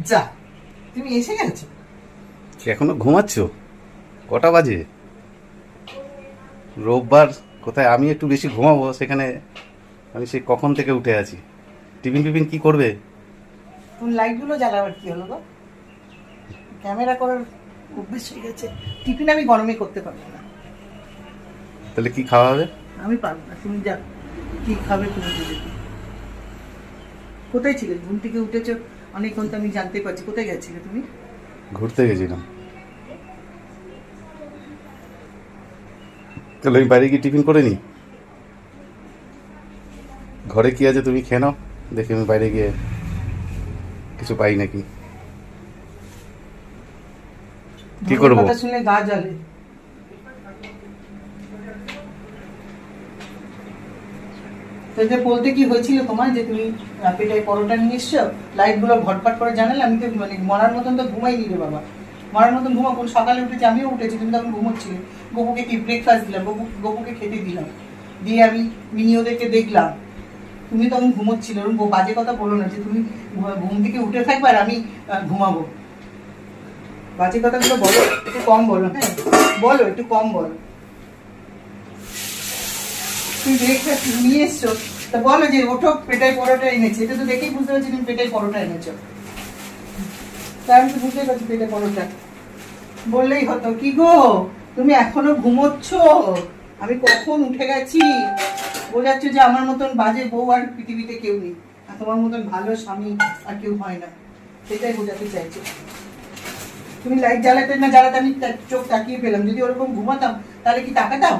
যা, তুমি এসে গেছো? এখনো ঘুমাচ্ছ? কটা বাজে? রোববার, কোথায় আমি একটু বেশি ঘুমাবো, সেখানে আমি সেই কখন থেকে উঠে আছি। টিফিন টিফিন কি করবে? তুমি লাইটগুলো জ্বালাবার কি হলো গো? ক্যামেরা করার অভ্যেস হয়ে গেছে। টিফিন আমি গরমে করতে পারবো না। তাহলে কি খাওয়া হবে? আমি পারবো না, তুমি যা কি খাবে তুমি দেবে। কোথায় ছিলে? ঘুম থেকে উঠেছো অনেকক্ষণ তো আমি জানতে পারছি। কোথায় গেছিলে তুমি? ঘুরতে গেছিলাম। তাহলে আমি বাইরে গিয়ে টিফিন করে নিই। ঘরে কি আছে তুমি খেয়ে নাও, দেখি আমি বাইরে গিয়ে কিছু পাই নাকি। কি করবো? কথা শুনলে গা জ্বলে। তো যে বলতে কি হয়েছিল তোমার, যে তুমি পেটাই পরোটা নিয়ে এসছো, লাইট গুলো ভটভট করে জানালে, আমি তো মানে মরার মতন তো ঘুমাই নিলে বাবা। মরার মতন ঘুমা, কোন সকালে উঠেছি, আমিও উঠেছি, তুমি তখন ঘুমোচ্ছিলে। গপুকে কি ব্রেকফাস্ট দিলাম, গপুকে খেতে দিলাম, দিয়ে আমি মিনি ওদেরকে দেখলাম, তুমি তখন ঘুমোচ্ছিলে। ওরকম বাজে কথা বলো না যে তুমি ঘুম থেকে উঠে থাকবে আর আমি ঘুমাবো। বাজে কথাগুলো বলো, একটু কম বলো। হ্যাঁ বলো, একটু কম বলো। তুমি ব্রেকফাস্ট নিয়ে এসছো, তা বলো যে ওঠো পেটাই পরোটা এনেছি। এটা তো দেখেই বুঝতে পারছি তুমি পেটাই পরোটা এনেছো। তা আমি তো বুঝতে পারছি পেটাই পরোটা। বললেই হতো। কি গো তুমি এখনো ঘুমোচ্ছ? আমি কখন উঠে গেছি। বোঝাচ্ছ যে আমার মতন বাজে বউ আর পৃথিবীতে কেউ নেই, আর তোমার মতন ভালো স্বামী আর কেউ হয় না, সেটাই বোঝাতে চাইছো। তুমি লাইট জ্বালাতে না জ্বালাতে আমি চোখ তাকিয়ে পেলাম। যদি ওরকম ঘুমাতাম তাহলে কি তাকাতাম?